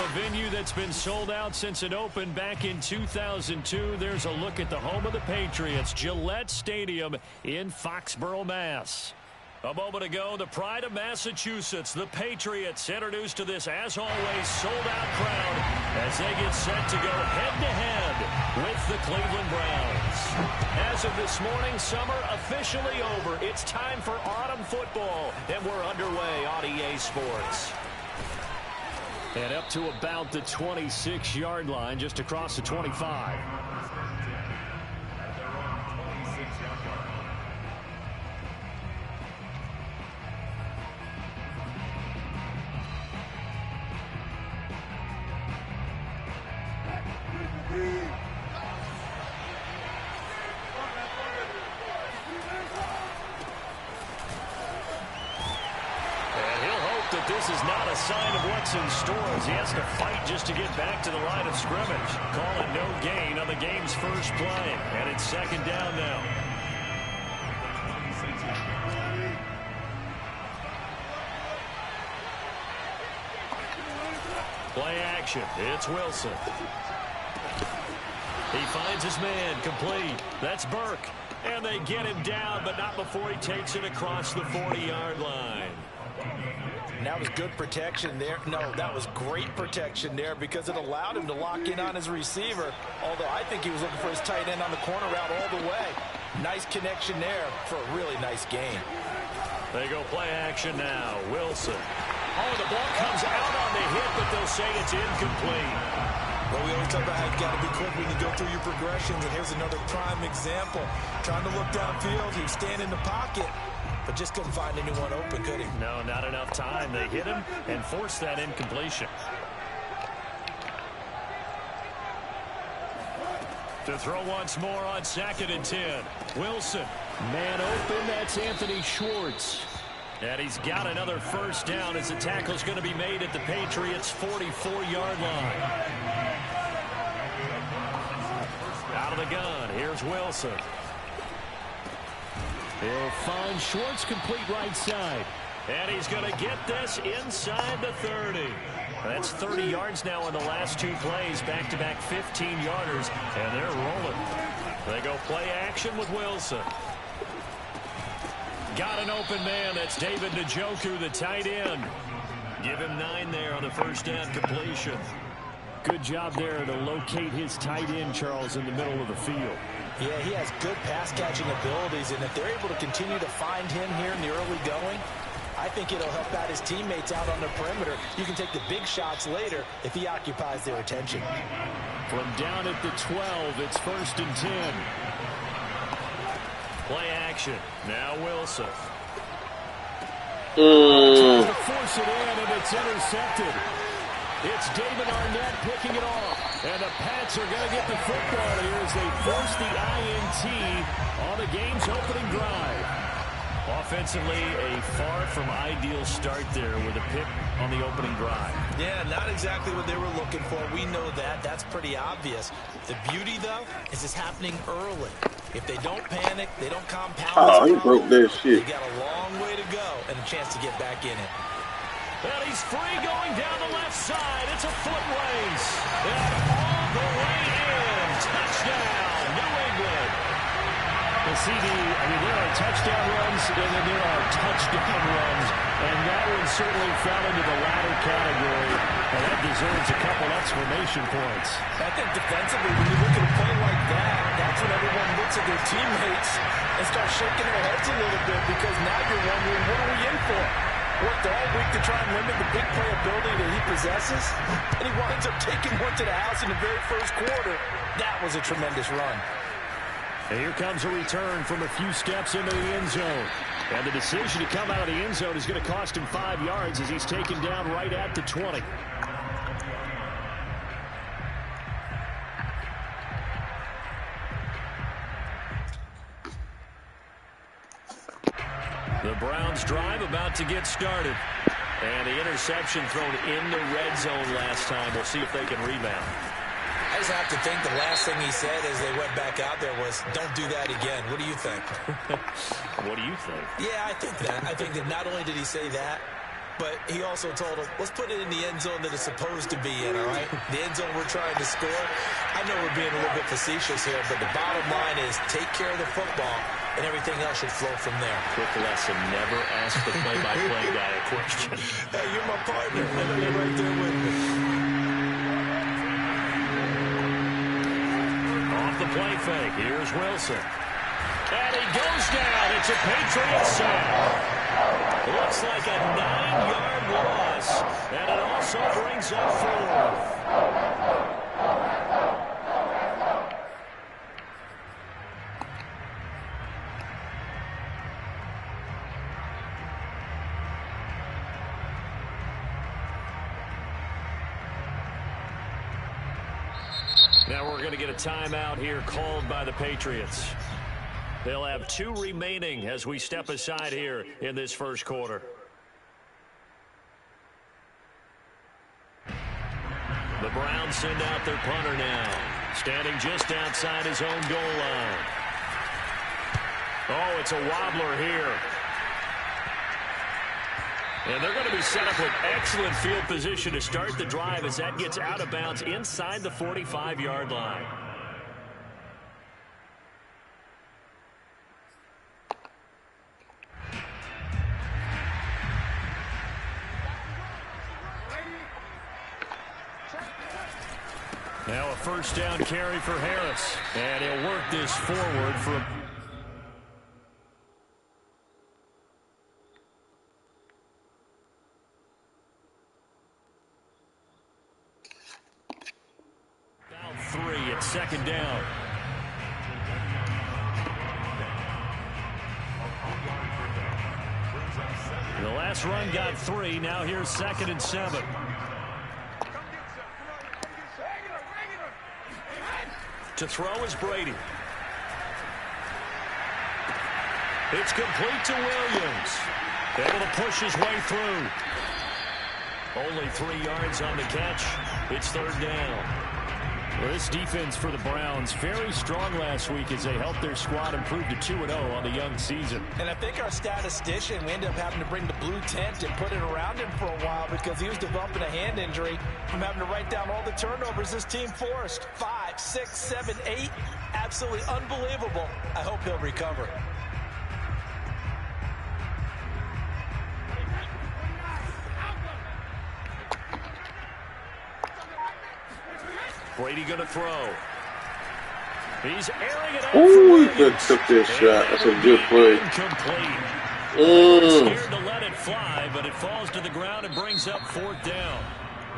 a venue that's been sold out since it opened back in 2002. There's a look at the home of the Patriots, Gillette Stadium in Foxborough, Mass. A moment ago, the pride of Massachusetts, the Patriots, introduced to this, as always, sold-out crowd as they get set to go head-to-head with the Cleveland Browns. As of this morning, summer officially over. It's time for autumn football, and we're underway on EA Sports. And up to about the 26-yard line, just across the 25. This is not a sign of what's in store as he has to fight just to get back to the line of scrimmage. Call it no gain on the game's first play. And it's second down now. Play action. It's Wilson. He finds his man complete. That's Burke. And they get him down, but not before he takes it across the 40-yard line. And that was good protection there. No, that was great protection there because it allowed him to lock in on his receiver. Although I think he was looking for his tight end on the corner route all the way. Nice connection there for a really nice gain. They go play action now. Wilson. Oh, the ball comes out on the hit, but they'll say it's incomplete. Well, we always talk about how you got to be quick when you go through your progressions, and here's another prime example. Trying to look downfield, he was standing in the pocket, but just couldn't find anyone open, could he? No, not enough time. They hit him and forced that incompletion. To throw once more on 2nd and 10. Wilson. Man open, that's Anthony Schwartz. And he's got another first down as the tackle's going to be made at the Patriots' 44-yard line. Out of the gun, here's Wilson. He'll find Schwartz complete right side. And he's going to get this inside the 30. That's 30 yards now in the last two plays, back-to-back 15-yarders, and they're rolling. They go play action with Wilson. Got an open man. That's David Njoku, the tight end. Give him 9 there on the first down completion. Good job there to locate his tight end, Charles, in the middle of the field. Yeah, he has good pass-catching abilities, and if they're able to continue to find him here in the early going, I think it'll help out his teammates out on the perimeter. You can take the big shots later if he occupies their attention. From down at the 12, it's 1st and 10. Play action. Now Wilson. Tries to force it in, and it's intercepted. It's David Arnett picking it off. And the Pats are going to get the football here as they force the INT on the game's opening drive. Offensively, a far from ideal start there with a pick on the opening drive. Yeah, not exactly what they were looking for. We know that. That's pretty obvious. The beauty, though, is it's happening early. If they don't panic, they don't compound. Oh, he broke that shit. They got a long way to go and a chance to get back in it. And he's free going down the left side. It's a foot race. And all the way in. Touchdown, New England. The CD, there are touchdown runs, and then there are touchdown runs. And that one certainly fell into the latter category. And that deserves a couple exclamation points. I think defensively, when you look at a play like that, that's when everyone looks at their teammates and starts shaking their heads a little bit because now you're wondering, what are we in for? Worked all week to try and limit the big play ability that he possesses, and he winds up taking one to the house in the very first quarter. That was a tremendous run. And here comes a return from a few steps into the end zone. And the decision to come out of the end zone is going to cost him 5 yards as he's taken down right at the 20. The Browns drive about to get started. And the interception thrown in the red zone last time. We'll see if they can rebound. I just have to think the last thing he said as they went back out there was, don't do that again. What do you think? What do you think? Yeah, I think that. I think that not only did he say that, But he also told him, let's put it in the end zone that it's supposed to be in, all right? The end zone we're trying to score. I know we're being a little bit facetious here, but the bottom line is take care of the football, and everything else should flow from there. Quick lesson, never ask the play-by-play guy a question. Hey, you're my partner. I know you're right there with me. Off the play fake, here's Wilson. And he goes down. It's a Patriot sack. Looks like a 9-yard loss. And it also brings up 4th. Now we're going to get a timeout here called by the Patriots. They'll have 2 remaining as we step aside here in this first quarter. The Browns send out their punter now, standing just outside his own goal line. Oh, it's a wobbler here. And they're going to be set up with excellent field position to start the drive as that gets out of bounds inside the 45-yard line. Now a first down carry for Harris. And he'll work this forward for a... About 3 at second down. The last run got 3. Now here's 2nd and 7. To throw is Brady. It's complete to Williams. Able to push his way through. Only 3 yards on the catch. It's 3rd down. Well, this defense for the Browns, very strong last week as they helped their squad improve to 2-0 on the young season. And I think our statistician, we ended up having to bring the blue tent and put it around him for a while because he was developing a hand injury from having to write down all the turnovers this team forced. 5, 6, 7, 8. Absolutely unbelievable. I hope he'll recover. Brady going to throw. He's airing it out. Ooh, he took this shot. That's a good play. Scared to let it fly, but it falls to the ground and brings up 4th down.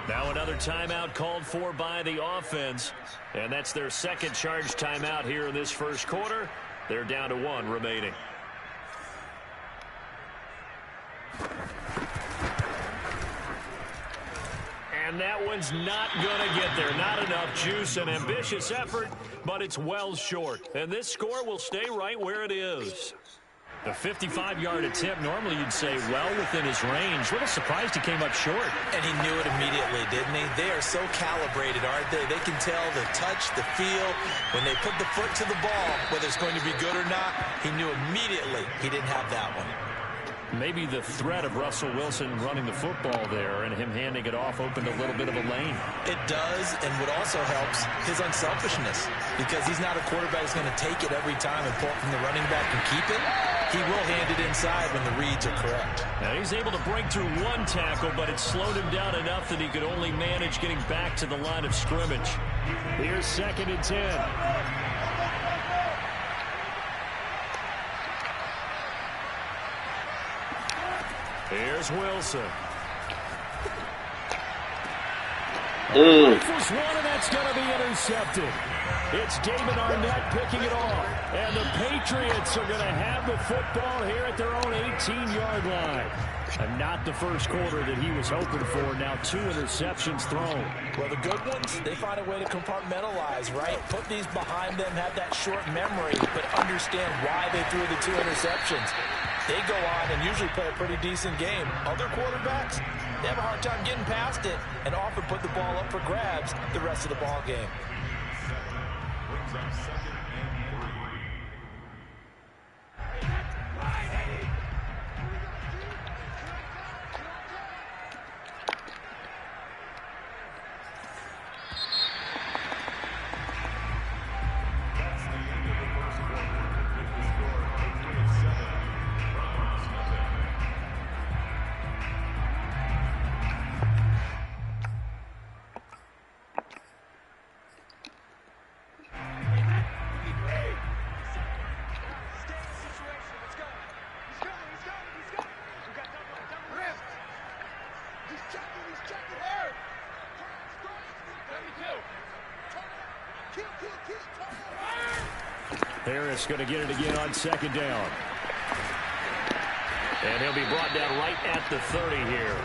Now another timeout called for by the offense, and that's their 2nd charge timeout here in this first quarter. They're down to 1 remaining. And that one's not going to get there. Not enough juice. An ambitious effort, but it's well short. And this score will stay right where it is. The 55-yard attempt, normally you'd say well within his range. A little surprised he came up short. And he knew it immediately, didn't he? They are so calibrated, aren't they? They can tell the touch, the feel. When they put the foot to the ball, whether it's going to be good or not, he knew immediately he didn't have that one. Maybe the threat of Russell Wilson running the football there and him handing it off opened a little bit of a lane. It does, and what also helps, his unselfishness. Because he's not a quarterback who's going to take it every time and pull it from the running back and keep it. He will hand it inside when the reads are correct. Now he's able to break through 1 tackle, but it slowed him down enough that he could only manage getting back to the line of scrimmage. Here's 2nd and 10. Here's Wilson. Rifles one, and that's going to be intercepted. It's David Arnett picking it off. And the Patriots are going to have the football here at their own 18-yard line. And not the first quarter that he was hoping for. Now 2 interceptions thrown. Well, the good ones, they find a way to compartmentalize, right? Put these behind them, have that short memory, but understand why they threw the 2 interceptions. They go on and usually play a pretty decent game. Other quarterbacks, they have a hard time getting past it and often put the ball up for grabs the rest of the ball game. Harris going to get it again on second down. And he'll be brought down right at the 30 here.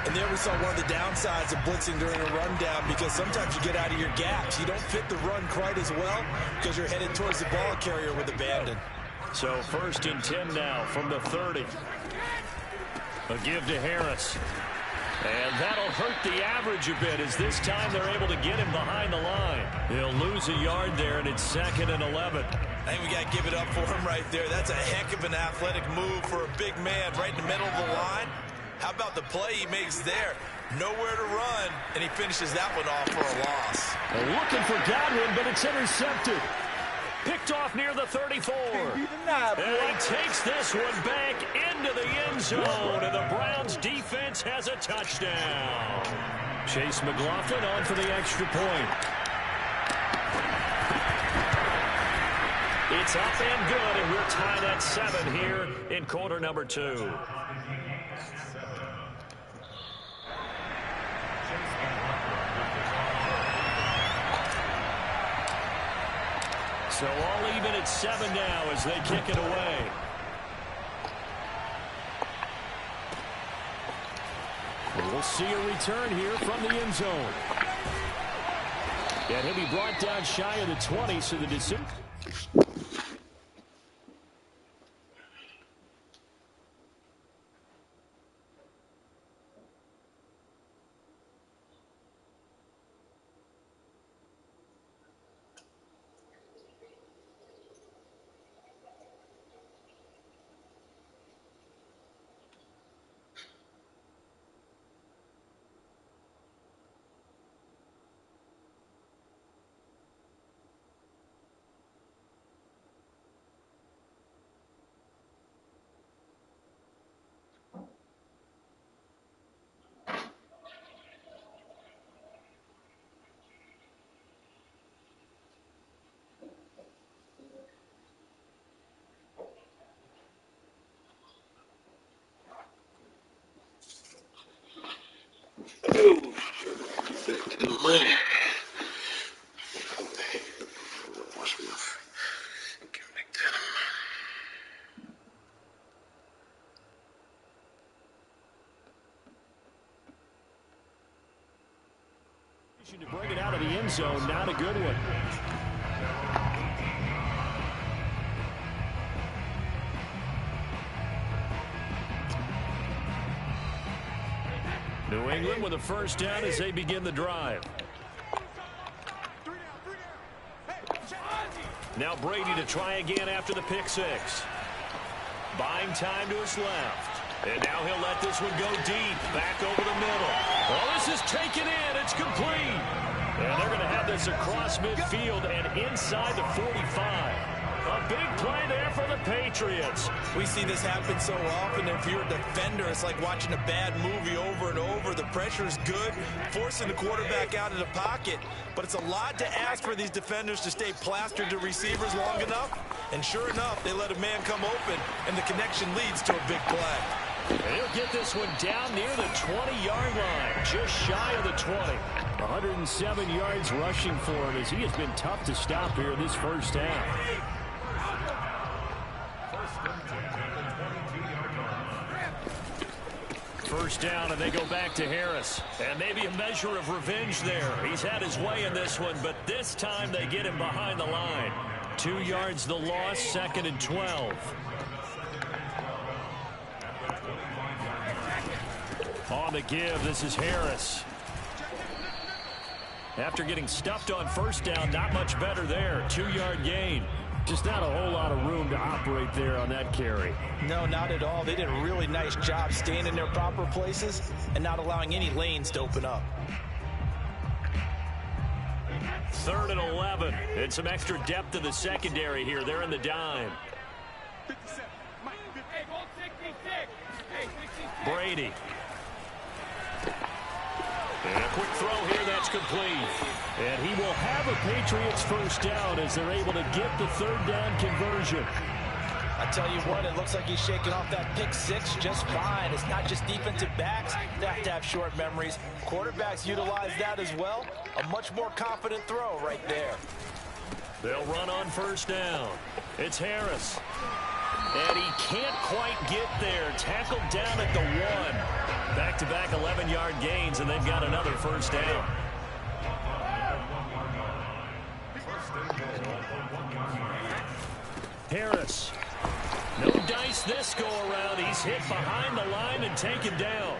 And there we saw one of the downsides of blitzing during a rundown, because sometimes you get out of your gaps. You don't fit the run quite as well because you're headed towards the ball carrier with abandon. So 1st and 10 now from the 30. A give to Harris. And that'll hurt the average a bit, as this time they're able to get him behind the line. He'll lose a yard there, and it's 2nd and 11. I think we got to give it up for him right there. That's a heck of an athletic move for a big man right in the middle of the line. How about the play he makes there? Nowhere to run, and he finishes that one off for a loss. They're looking for Godwin, but it's intercepted. Picked off near the 34. And he takes this one back into the end zone, and the Browns defense has a touchdown. Chase McLaughlin on for the extra point. It's up and good, and we're tied at 7 here in quarter number 2. So all even at 7 now as they kick it away. We'll see a return here from the end zone. And he'll be brought down shy of the 20, so the decision. To bring it out of the end zone, not a good one. New England with a first down as they begin the drive. Now Brady to try again after the pick six. Buying time to his left. And now he'll let this one go deep, back over the middle. Oh, this is taken in. It's complete. And they're going to have this across midfield and inside the 45. A big play there for the Patriots. We see this happen so often. If you're a defender, it's like watching a bad movie over and over. The pressure's good, forcing the quarterback out of the pocket. But it's a lot to ask for these defenders to stay plastered to receivers long enough. And sure enough, they let a man come open, and the connection leads to a big play. And he'll get this one down near the 20-yard line, just shy of the 20. 107 yards rushing for him, as he has been tough to stop here in this first half. First down, and they go back to Harris. And maybe a measure of revenge there. He's had his way in this one, but this time they get him behind the line. 2 yards the loss, 2nd and 12. On the give, this is Harris. After getting stuffed on first down, not much better there. 2-yard gain. Just not a whole lot of room to operate there on that carry. No, not at all. They did a really nice job staying in their proper places and not allowing any lanes to open up. 3rd and 11. And some extra depth in the secondary here. They're in the dime. Brady. And a quick throw here, that's complete. And he will have a Patriots first down as they're able to get the 3rd down conversion. I tell you what, it looks like he's shaking off that pick six just fine. It's not just defensive backs that have to have short memories. Quarterbacks utilize that as well. A much more confident throw right there. They'll run on first down. It's Harris. And he can't quite get there. Tackled down at the 1. Back-to-back 11-yard gains, and they've got another first down. Harris. No dice this go-around. He's hit behind the line and taken down.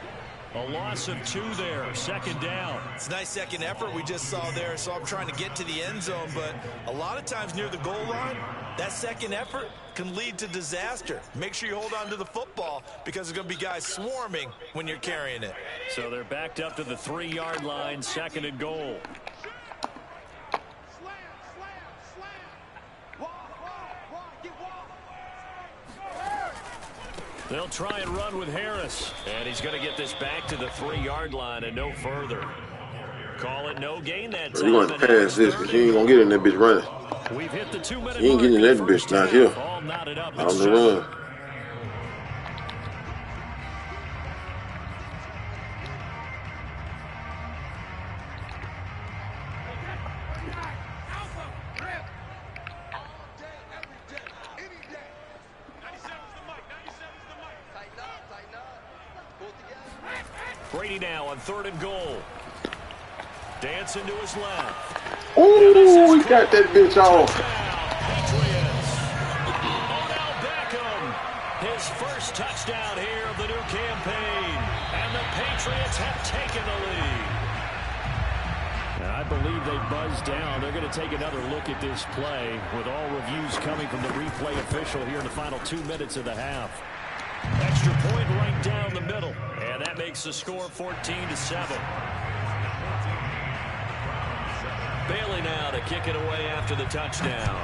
A loss of 2 there. Second down. It's a nice second effort we just saw there. So I'm trying to get to the end zone, but a lot of times near the goal line, that second effort can lead to disaster. Make sure you hold on to the football because there's going to be guys swarming when you're carrying it. So they're backed up to the 3-yard line, second and goal. They'll try and run with Harris. And he's going to get this back to the 3-yard line and no further. Call it no gain that time. You're going to pass this because you ain't going to get in that bitch running. We've hit the 2-minute You ain't getting in that bitch not here. All knotted up On the run. Brady now on 3rd and goal. Dancing to his left. Ooh, he got that bitch off. Patriots. Odell Beckham. His first touchdown here of the new campaign. And the Patriots have taken the lead. I believe they buzzed down. They're going to take another look at this play with all reviews coming from the replay official here in the final 2 minutes of the half. Extra point right down the middle. And that makes the score 14-7. Bailey now to kick it away after the touchdown.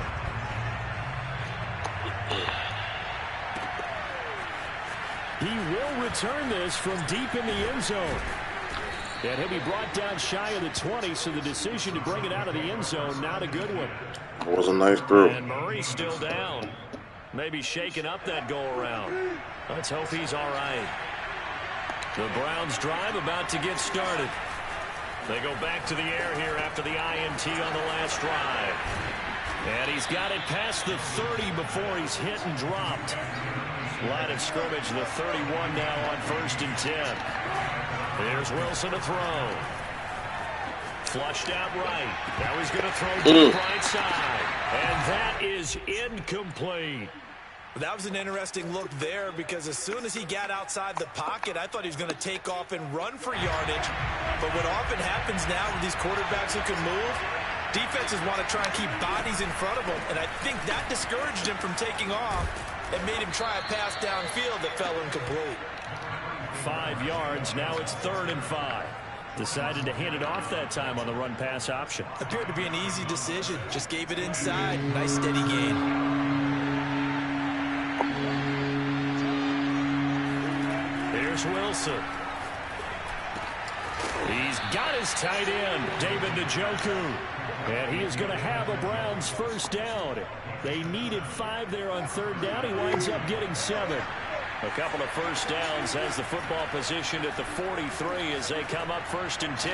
He will return this from deep in the end zone. And he'll be brought down shy of the 20, so the decision to bring it out of the end zone, not a good one. That was a nice throw. And Murray's still down. Maybe shaking up that go-around. Let's hope he's all right. The Browns drive about to get started. They go back to the air here after the INT on the last drive. And he's got it past the 30 before he's hit and dropped. Line of scrimmage, the 31 now on 1st and 10. Here's Wilson to throw. Flushed out right. Now he's going to throw to the right side. And that is incomplete. That was an interesting look there because as soon as he got outside the pocket, I thought he was going to take off and run for yardage. But what often happens now with these quarterbacks who can move, defenses want to try and keep bodies in front of them. And I think that discouraged him from taking off and made him try a pass downfield that fell incomplete. 5 yards. Now it's 3rd and 5. Decided to hand it off that time on the run-pass option. Appeared to be an easy decision. Just gave it inside. Nice steady gain. Here's Wilson. He's got his tight end, David Njoku. And he is going to have a Browns first down. They needed 5 there on 3rd down. He winds up getting 7. A couple of first downs has the football positioned at the 43 as they come up 1st and 10.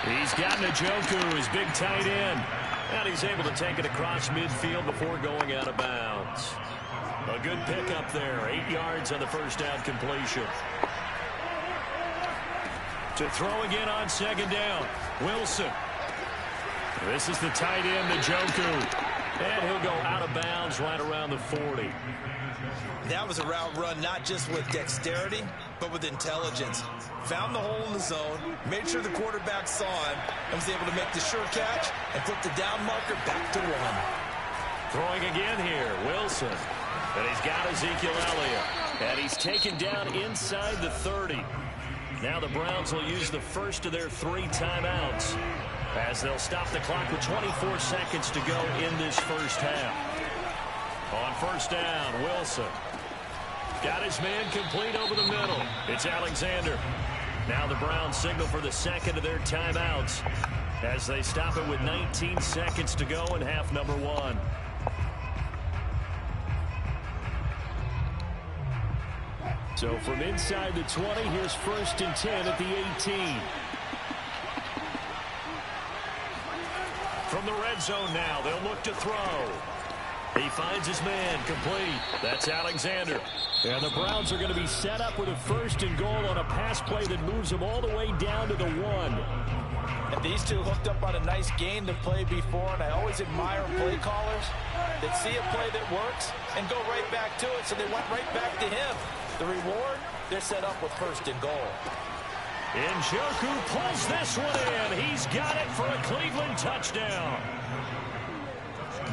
He's got Njoku, his big tight end. And he's able to take it across midfield before going out of bounds. A good pickup there. 8 yards on the first down completion. To throw again on 2nd down. Wilson. This is the tight end, Njoku. And he'll go out of bounds right around the 40. That was a route run not just with dexterity, but with intelligence. Found the hole in the zone, made sure the quarterback saw him, and was able to make the sure catch and put the down marker back to 1. Throwing again here, Wilson. And he's got Ezekiel Elliott. And he's taken down inside the 30. Now the Browns will use the first of their 3 timeouts as they'll stop the clock with 24 seconds to go in this first half. On first down, Wilson. Got his man complete over the middle. It's Alexander. Now the Browns signal for the second of their timeouts as they stop it with 19 seconds to go in half number 1. So from inside the 20, here's 1st and 10 at the 18. From the red zone now, they'll look to throw. He finds his man, complete. That's Alexander. And the Browns are going to be set up with a 1st and goal on a pass play that moves them all the way down to the 1. And these two hooked up on a nice gain to play before, and I always admire play callers that see a play that works and go right back to it, so they went right back to him. The reward, they're set up with 1st and goal. Njoku pulls this one in. He's got it for a Cleveland touchdown.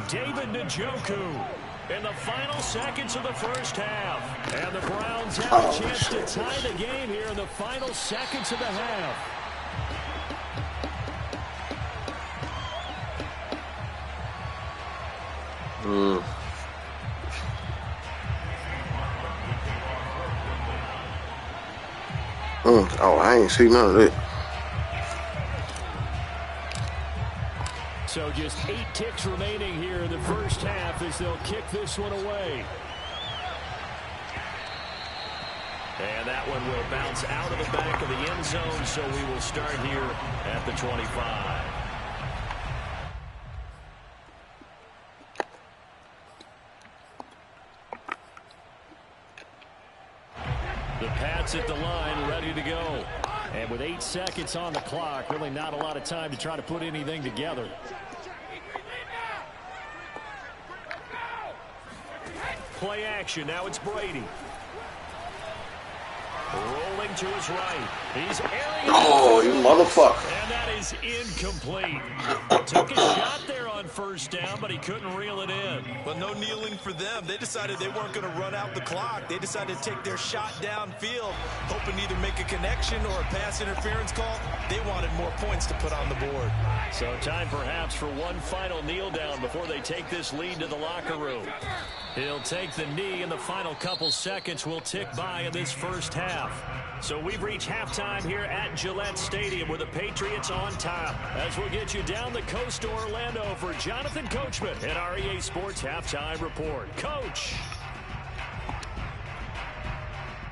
David Njoku in the final seconds of the first half. And the Browns have a chance to tie the game here in the final seconds of the half. Oh, I ain't see none of that. So just 8 ticks remaining here in the first half as they'll kick this one away. And that one will bounce out of the back of the end zone, so we will start here at the 25. The Pats at the line, ready to go. And with 8 seconds on the clock, really not a lot of time to try to put anything together. Play action. Now it's Brady. Rolling to his right. He's airing it. Oh, you motherfucker. And that is incomplete. Took a shot there on 1st down, but he couldn't reel it in. But no kneeling for them. They decided they weren't going to run out the clock. They decided to take their shot downfield, hoping to either make a connection or a pass interference call. They wanted more points to put on the board. So time perhaps for one final kneel down before they take this lead to the locker room. He'll take the knee, and the final couple seconds will tick by in this first half. So we've reached halftime here at Gillette Stadium with the Patriots on top. As we'll get you down the coast to Orlando for Jonathan Coachman at our EA Sports Halftime Report. Coach.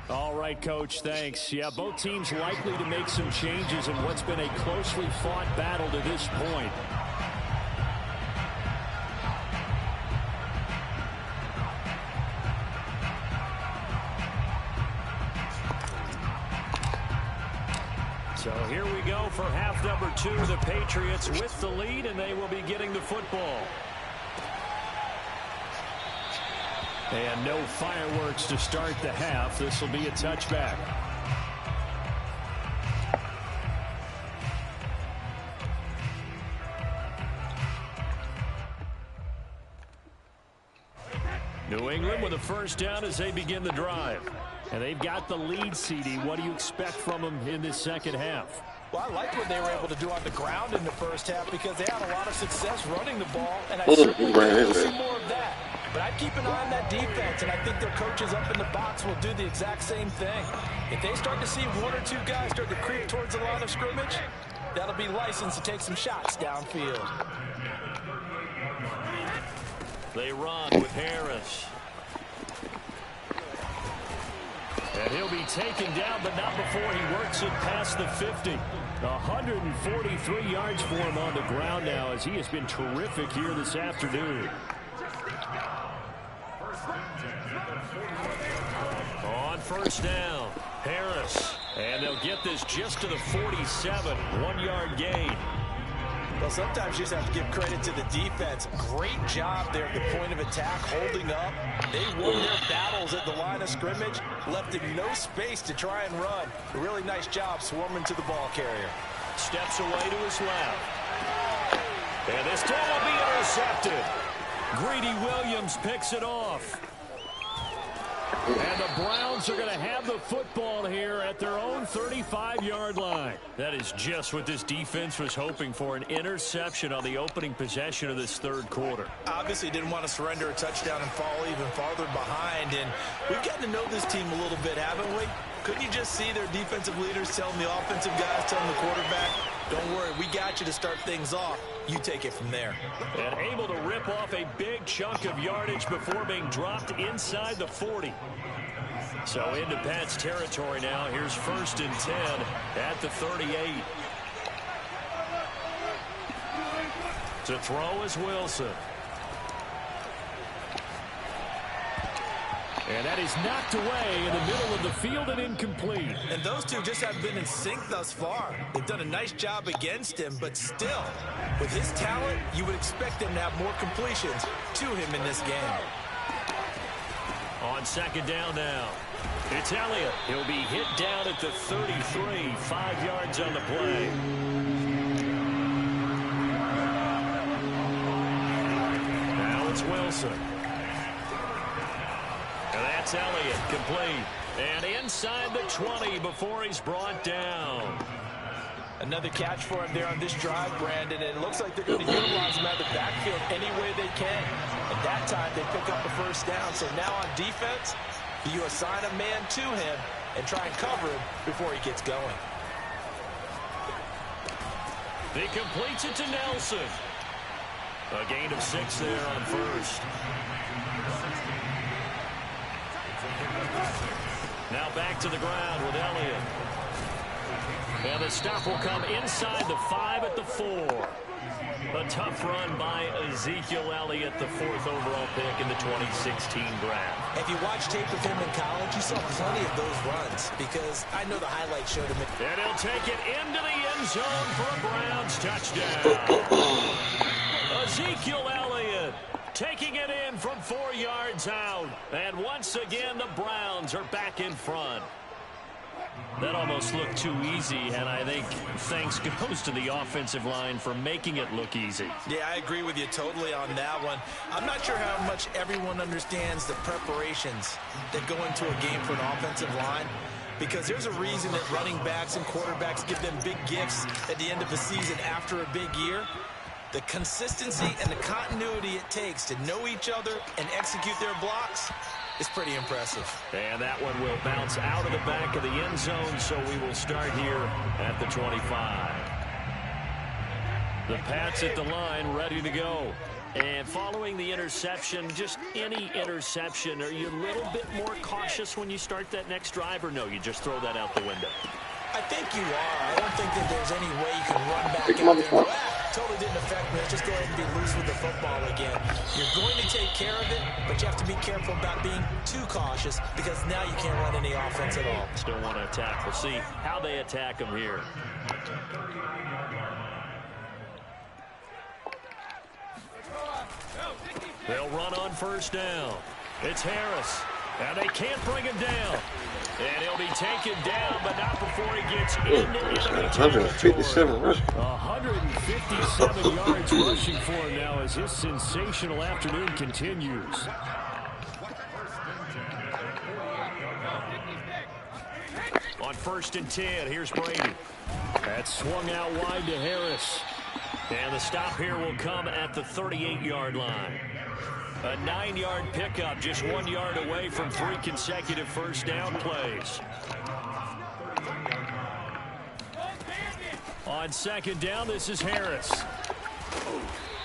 All right, Coach, thanks. Yeah, both teams likely to make some changes in what's been a closely fought battle to this point. So here we go for half number 2. The Patriots with the lead, and they will be getting the football. And no fireworks to start the half. This will be a touchback. New England with a 1st down as they begin the drive. And they've got the lead, CD. What do you expect from them in this second half? Well, I liked what they were able to do on the ground in the first half because they had a lot of success running the ball, and I certainly want to see more of that. But I'd keep an eye on that defense, and I think their coaches up in the box will do the exact same thing. If they start to see 1 or 2 guys start to creep towards the line of scrimmage, that'll be license to take some shots downfield. They run with Harris. And he'll be taken down, but not before he works it past the 50. 143 yards for him on the ground now as he has been terrific here this afternoon. On 1st down, Harris. And they'll get this just to the 47. 1-yard gain. Well, sometimes you just have to give credit to the defense. Great job there at the point of attack, holding up. They won their battles at the line of scrimmage, left him no space to try and run. A really nice job swarming to the ball carrier. Steps away to his left. And this time will be intercepted. Greedy Williams picks it off. And the Browns are going to have the football here at their own 35-yard line. That is just what this defense was hoping for, an interception on the opening possession of this 3rd quarter. Obviously didn't want to surrender a touchdown and fall even farther behind. And we've gotten to know this team a little bit, haven't we? Couldn't you just see their defensive leaders telling the offensive guys, telling the quarterback, don't worry, we got you to start things off. You take it from there. And able to rip off a big chunk of yardage before being dropped inside the 40. So into Pat's territory now. Here's 1st and 10 at the 38. To throw is Wilson. And that is knocked away in the middle of the field and incomplete. And those two just have been in sync thus far. They've done a nice job against him, but still, with his talent, you would expect him to have more completions to him in this game. On second down now, it's Elliott. He'll be hit down at the 33, 5 yards on the play. Now it's Wilson. And that's Elliott, complete. And inside the 20 before he's brought down. Another catch for him there on this drive, Brandon, and it looks like they're going to utilize him out of the backfield any way they can. At that time, they pick up the first down. So now on defense, you assign a man to him and try and cover him before he gets going. He completes it to Nelson. A gain of 6 there on first. Now back to the ground with Elliott. And the stop will come inside the 5 at the 4. A tough run by Ezekiel Elliott, the 4th overall pick in the 2016 draft. If you watch tape of him in college, you saw plenty of those runs because I know the highlights showed him. And he'll take it into the end zone for a Browns touchdown. Ezekiel Elliott taking it in from 4 yards out. And once again, the Browns are back in front. That almost looked too easy, and I think thanks goes to the offensive line for making it look easy. Yeah, I agree with you totally on that one. I'm not sure how much everyone understands the preparations that go into a game for an offensive line, because there's a reason that running backs and quarterbacks give them big gifts at the end of the season after a big year. The consistency and the continuity it takes to know each other and execute their blocks is pretty impressive. And that one will bounce out of the back of the end zone, so we will start here at the 25. The Pats at the line, ready to go. And following the interception, just any interception, are you a little bit more cautious when you start that next drive, or no, you just throw that out the window? I think you are. I don't think that there's any way you can run back out there. Totally didn't affect me. Let's just go ahead and be loose with the football again. You're going to take care of it, but you have to be careful about being too cautious because now you can't run any offense at all. Still want to attack. We'll see how they attack them here. They'll run on first down. It's Harris, and they can't bring him down. And he'll be taken down, but not before he gets into enemy territory. 157 yards rushing for him now as his sensational afternoon continues. On 1st and 10, here's Brady. That's swung out wide to Harris. And the stop here will come at the 38-yard line. A 9-yard pickup, just 1 yard away from 3 consecutive first down plays. On second down, this is Harris.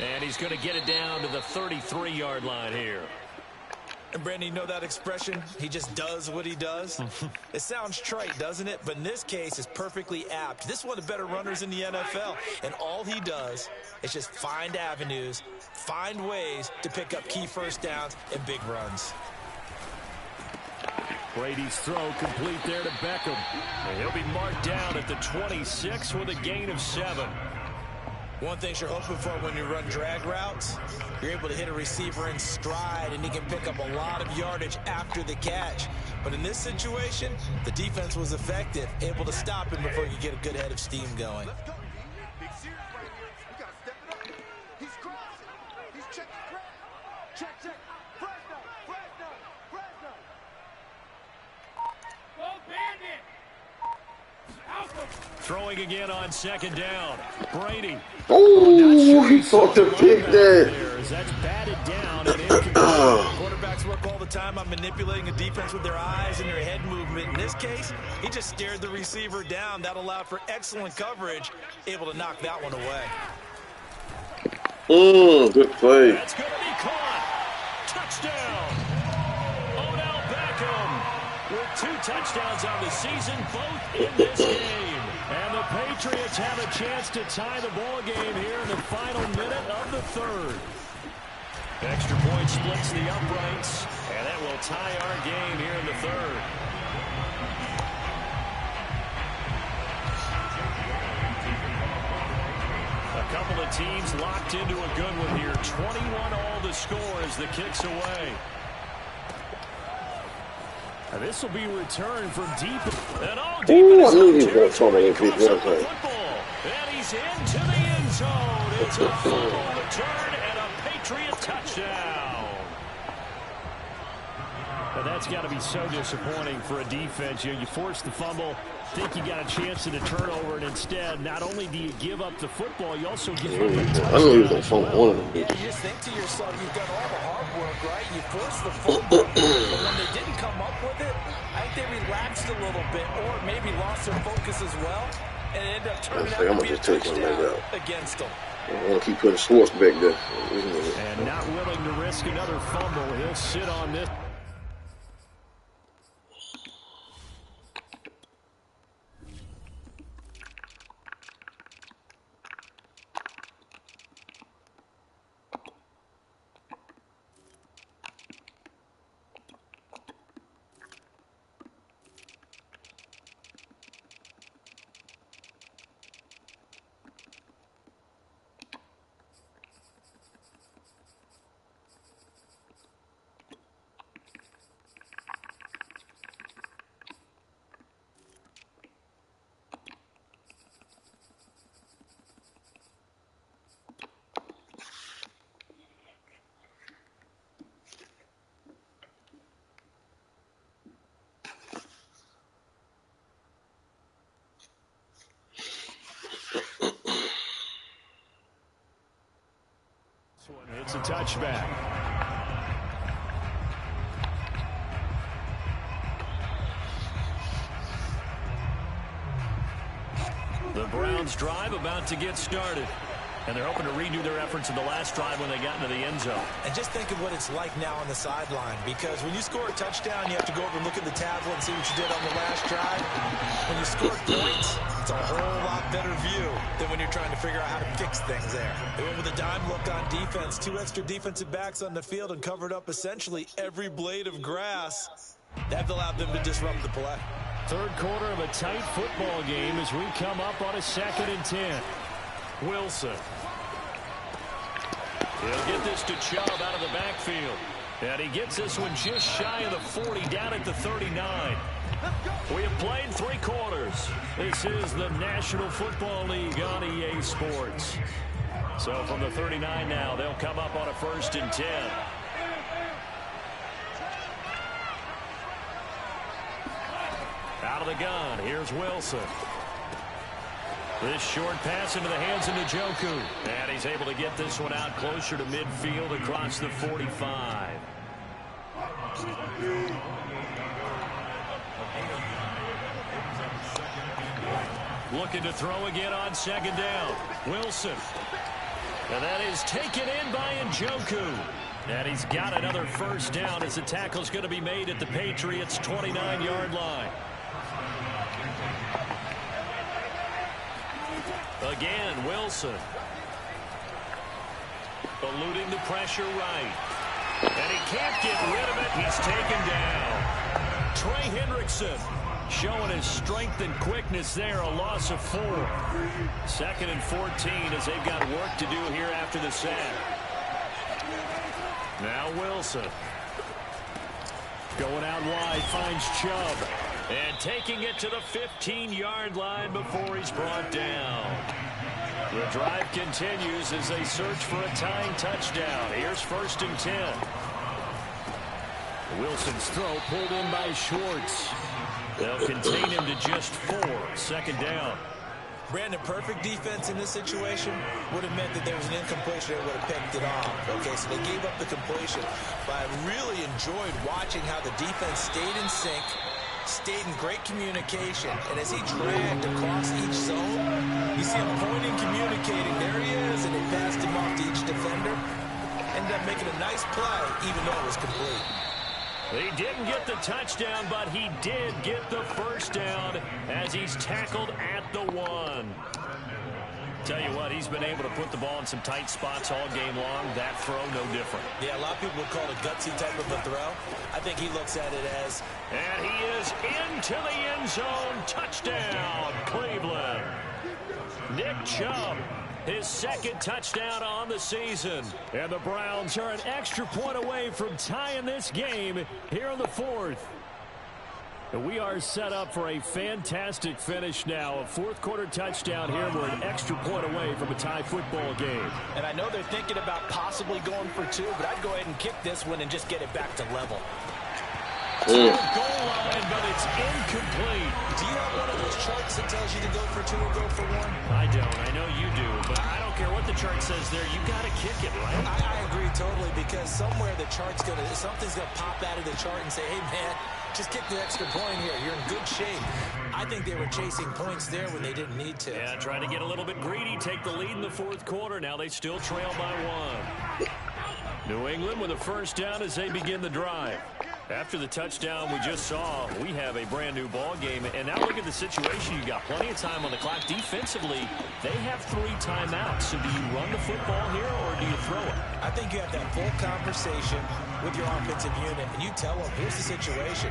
And he's going to get it down to the 33-yard line here. And Brandon, you know that expression? He just does what he does. It sounds trite, doesn't it? But in this case, it's perfectly apt. This is one of the better runners in the NFL. And all he does is just find avenues, find ways to pick up key first downs and big runs. Brady's throw complete there to Beckham. And he'll be marked down at the 26 with a gain of 7. One thing you're hoping for when you run drag routes, you're able to hit a receiver in stride, and he can pick up a lot of yardage after the catch. But in this situation, the defense was effective, able to stop him before he could get a good head of steam going. Throwing again on second down. Brady. Oh, he thought to pick that. That's batted down and incomplete. Quarterbacks work all the time on manipulating a defense with their eyes and their head movement. In this case, he just stared the receiver down. That allowed for excellent coverage, able to knock that one away. Good play. That's going to be caught. Touchdown. Odell Beckham with 2 touchdowns on the season, both in this game. And the Patriots have a chance to tie the ball game here in the final minute of the third. Extra point splits the uprights, and that will tie our game here in the third. A couple of teams locked into a good one here. 21 all the score as the kick's away. And this will be returned from deep. And all deep in his own territory. Coughs up the football. And he's into the end zone. It's a fumble return and a Patriot touchdown. But that's got to be so disappointing for a defense. You force the fumble, think you got a chance at a turnover, and instead, not only do you give up the football, you also give up the touchdown. I know he was going to fumble one of them. Yeah, you just think to yourself, you've done all the hard work, right? You forced the fumble, but when they didn't come up with it, I think they relaxed a little bit, or maybe lost their focus as well, and it ended up turning out to be a touchdown against them. I want to keep putting Schwartz back there. And not willing to risk another fumble. He'll sit on this. It's a touchback. The Browns drive about to get started. And they're hoping to redo their efforts in the last drive when they got into the end zone. And just think of what it's like now on the sideline, because when you score a touchdown, you have to go over and look at the tablet and see what you did on the last drive. When you scored points, it's a whole lot better view than when you're trying to figure out how to fix things there. They went with a dime look on defense, 2 extra defensive backs on the field, and covered up essentially every blade of grass. That allowed them to disrupt the play. Third quarter of a tight football game as we come up on a 2nd and 10. Wilson. He'll get this to Chubb out of the backfield. And he gets this one just shy of the 40, down at the 39. We have played 3 quarters. This is the National Football League on EA Sports. So from the 39 now, they'll come up on a 1st and 10. Out of the gun, here's Wilson. This short pass into the hands of Njoku. And he's able to get this one out closer to midfield across the 45. Looking to throw again on 2nd down. Wilson. And that is taken in by Njoku. And he's got another 1st down as the tackle's going to be made at the Patriots' 29-yard line. Again, Wilson. Eluding the pressure right. And he can't get rid of it. He's taken down. Trey Hendrickson showing his strength and quickness there. A loss of 4. 2nd and 14 as they've got work to do here after the sack. Now Wilson. Going out wide, finds Chubb. And taking it to the 15-yard line before he's brought down. The drive continues as they search for a tying touchdown. Here's 1st and 10. Wilson's throw pulled in by Schwartz. They'll contain him to just 4. 2nd down. Brandon, perfect defense in this situation would have meant that there was an incompletion that would have picked it off. Okay, so they gave up the completion. But I really enjoyed watching how the defense stayed in sync, stayed in great communication, and as he dragged across each zone, you see him pointing, communicating. There he is, and they passed him off to each defender. Ended up making a nice play, even though it was complete. He didn't get the touchdown, but he did get the first down as he's tackled at the 1. Tell you what, he's been able to put the ball in some tight spots all game long. That throw, no different. Yeah, a lot of people would call it a gutsy type of a throw. I think he looks at it as... And he is into the end zone. Touchdown, Cleveland. Nick Chubb, his second touchdown on the season. And the Browns are an extra point away from tying this game here in the 4th. And we are set up for a fantastic finish now. A fourth-quarter touchdown here. We're an extra point away from a tie football game. And I know they're thinking about possibly going for 2, but I'd go ahead and kick this one and just get it back to level. To the goal line, but it's incomplete. Do you have one of those charts that tells you to go for 2 or go for 1? I don't. I know you do, but I don't care what the chart says there. You got to kick it, right? I agree totally, because somewhere the chart's something's gonna pop out of the chart and say, hey man, just kick the extra point here. You're in good shape. I think they were chasing points there when they didn't need to. Yeah, trying to get a little bit greedy, take the lead in the fourth quarter. Now they still trail by 1. New England with a first down as they begin the drive. After the touchdown we just saw, we have a brand new ball game. And now look at the situation. You got plenty of time on the clock. Defensively, they have 3 timeouts. So do you run the football here or do you throw it? I think you have that full conversation with your offensive unit, and you tell them, here's the situation.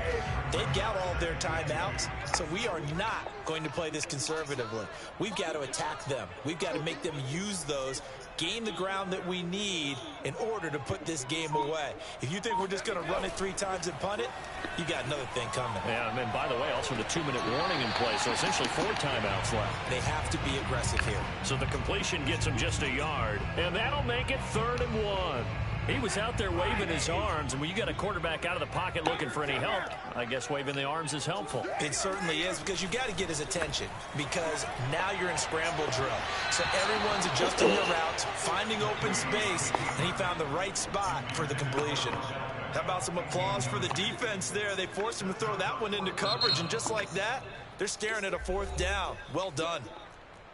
They've got all of their timeouts, so we are not going to play this conservatively. We've got to attack them. We've got to make them use those, gain the ground that we need in order to put this game away. If you think we're just going to run it 3 times and punt it, you got another thing coming. Yeah, and then, by the way, also the 2-minute warning in play, so essentially 4 timeouts left. They have to be aggressive here. So the completion gets him just a yard, and that'll make it 3rd and 1. He was out there waving his arms, and when you got a quarterback out of the pocket looking for any help, I guess waving the arms is helpful. It certainly is, because you got to get his attention, because now you're in scramble drill. So everyone's adjusting their routes, finding open space, and he found the right spot for the completion. How about some applause for the defense there? They forced him to throw that one into coverage, and just like that, they're staring at a 4th down. Well done.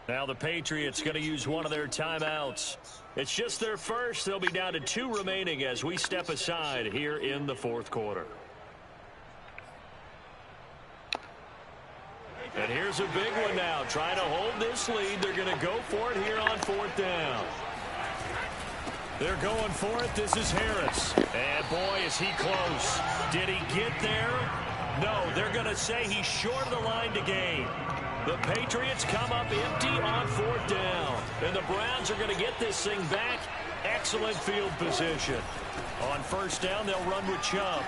Now the Patriots going to use one of their timeouts. It's just their first. They'll be down to 2 remaining as we step aside here in the 4th quarter. And here's a big one now. Trying to hold this lead. They're going to go for it here on 4th down. They're going for it. This is Harris. And boy, is he close. Did he get there? No, they're going to say he's short of the line to gain. The Patriots come up empty on 4th down. And the Browns are going to get this thing back. Excellent field position. On 1st down, they'll run with Chubb.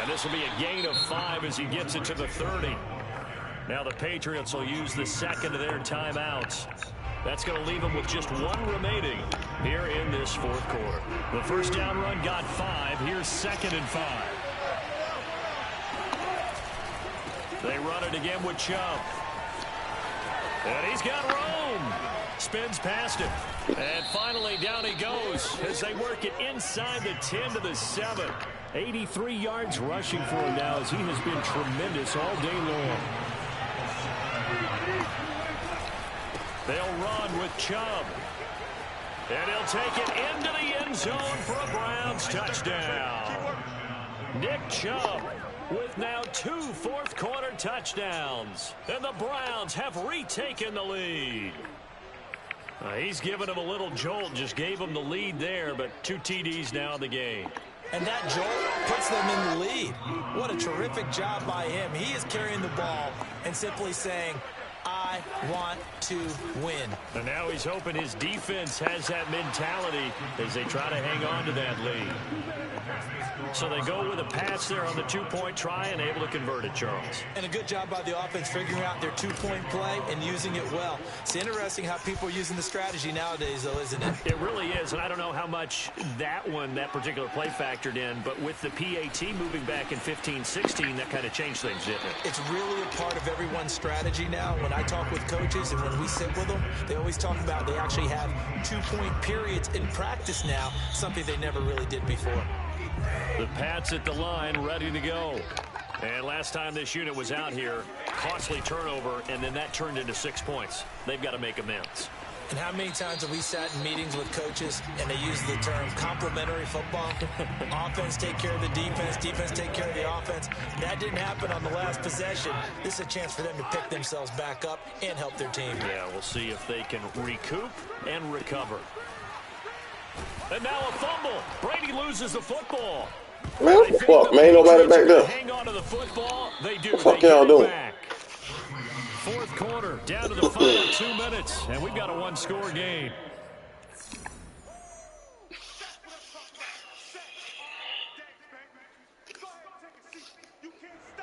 And this will be a gain of 5 as he gets it to the 30. Now the Patriots will use the second of their timeouts. That's going to leave them with just 1 remaining here in this 4th quarter. The first down run got 5. Here's 2nd and 5. They run it again with Chubb. And he's got room. Spins past him. And finally down he goes as they work it inside the 10 to the 7. 83 yards rushing for him now as he has been tremendous all day long. They'll run with Chubb. And he'll take it into the end zone for a Browns touchdown. Nick Chubb with now 2 fourth-quarter touchdowns. And the Browns have retaken the lead. He's given him a little jolt, just gave him the lead there, but 2 TDs now in the game. And that jolt puts them in the lead. What a terrific job by him. He is carrying the ball and simply saying, I want to win. And now he's hoping his defense has that mentality as they try to hang on to that lead. So they go with a pass there on the 2-point try and able to convert it, Charles. And a good job by the offense figuring out their 2-point play and using it well. It's interesting how people are using the strategy nowadays, though, isn't it? It really is, and I don't know how much that particular play factored in, but with the PAT moving back in 15-16, that kind of changed things, didn't it? It's really a part of everyone's strategy now. When I talk with coaches and when we sit with them, they always talk about they actually have 2-point periods in practice now, something they never really did before. The Pats at the line, ready to go. And last time this unit was out here, costly turnover, and then that turned into 6 points. They've got to make amends. And how many times have we sat in meetings with coaches and they use the term complementary football? Offense take care of the defense, defense take care of the offense. That didn't happen on the last possession. This is a chance for them to pick themselves back up and help their team. Yeah, we'll see if they can recoup and recover. And now a fumble. Brady loses the football. Man, what the fuck, man? Ain't nobody back there. Hang on to the football. They do. What the fuck y'all doing? Fourth quarter, down to the final 2 minutes, and we've got a one-score game.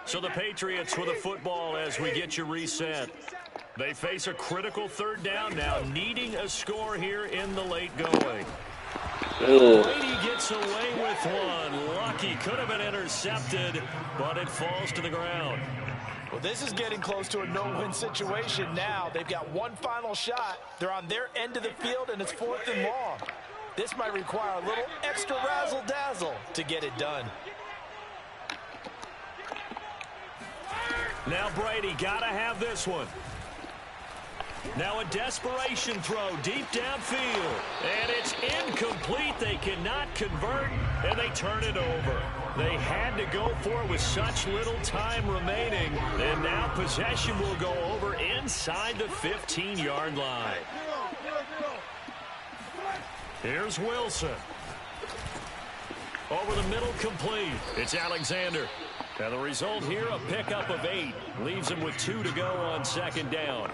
So the Patriots with a football as we get you reset. They face a critical third down now, needing a score here in the late going. Brady gets away with one. Lucky, could have been intercepted, but it falls to the ground. Well, this is getting close to a no-win situation now. They've got one final shot. They're on their end of the field, and it's 4th and long. This might require a little extra razzle-dazzle to get it done. Now Brady got to have this one. Now a desperation throw deep downfield. And it's incomplete. They cannot convert, and they turn it over. They had to go for it with such little time remaining. And now possession will go over inside the 15-yard line. Here's Wilson. Over the middle, complete. It's Alexander. And the result here, a pickup of 8. Leaves him with 2 to go on second down.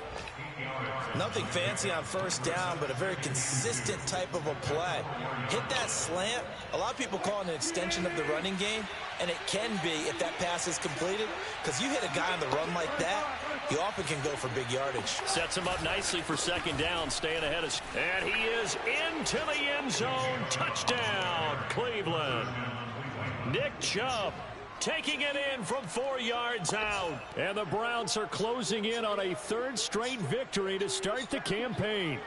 Nothing fancy on first down, but a very consistent type of a play. Hit that slant. A lot of people call it an extension of the running game, and it can be if that pass is completed, because you hit a guy on the run like that, you often can go for big yardage. Sets him up nicely for second down, staying ahead of... And he is into the end zone. Touchdown, Cleveland. Nick Chubb taking it in from 4 yards out. And the Browns are closing in on a 3rd straight victory to start the campaign.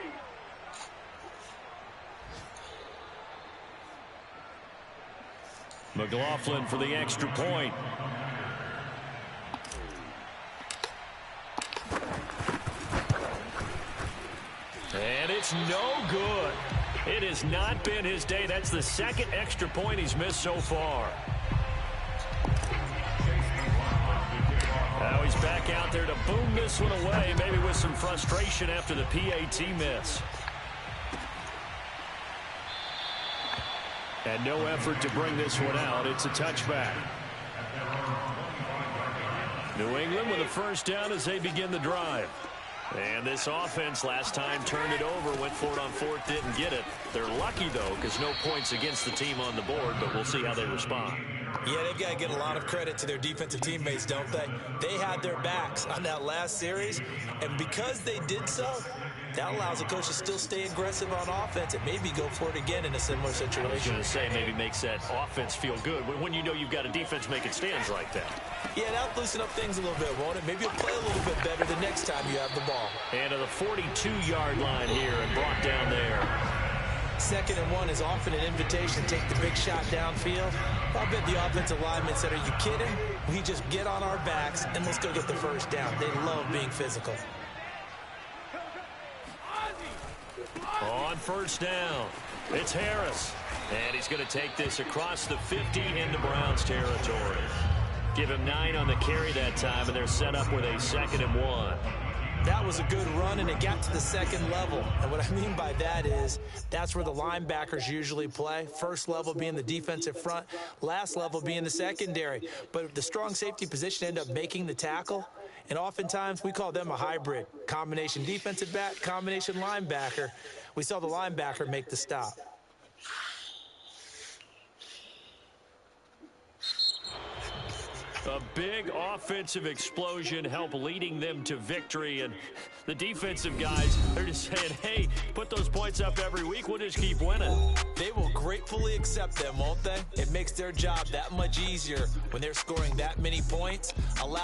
McLaughlin for the extra point. And it's no good. It has not been his day. That's the 2nd extra point he's missed so far. Now he's back out there to boom this one away, maybe with some frustration after the PAT miss. And no effort to bring this one out. It's a touchback. New England with a first down as they begin the drive. And this offense last time turned it over, went for it on 4th, didn't get it. They're lucky, though, because no points against the team on the board, but we'll see how they respond. Yeah, they've got to get a lot of credit to their defensive teammates, don't they? They had their backs on that last series, and because they did so, that allows the coach to still stay aggressive on offense and maybe go for it again in a similar situation. I was going to say, maybe makes that offense feel good when you know you've got a defense making stands like that. Yeah, that'll loosen up things a little bit, won't it? Maybe you'll play a little bit better the next time you have the ball. And to the 42-yard line here and brought down there. 2nd and 1 is often an invitation to take the big shot downfield. I bet the offensive lineman said, are you kidding? We just get on our backs and let's go get the first down. They love being physical. On first down, it's Harris. And he's going to take this across the 50 into Browns territory. Give him 9 on the carry that time, and they're set up with a 2nd and 1. That was a good run, and it got to the 2nd level. And what I mean by that is that's where the linebackers usually play. First level being the defensive front, last level being the secondary. But the strong safety position ended up making the tackle. And oftentimes we call them a hybrid. Combination defensive back, combination linebacker. We saw the linebacker make the stop. A big offensive explosion helped leading them to victory. And the defensive guys, they're just saying, hey, put those points up every week. We'll just keep winning. They will gratefully accept them, won't they? It makes their job that much easier when they're scoring that many points. Allow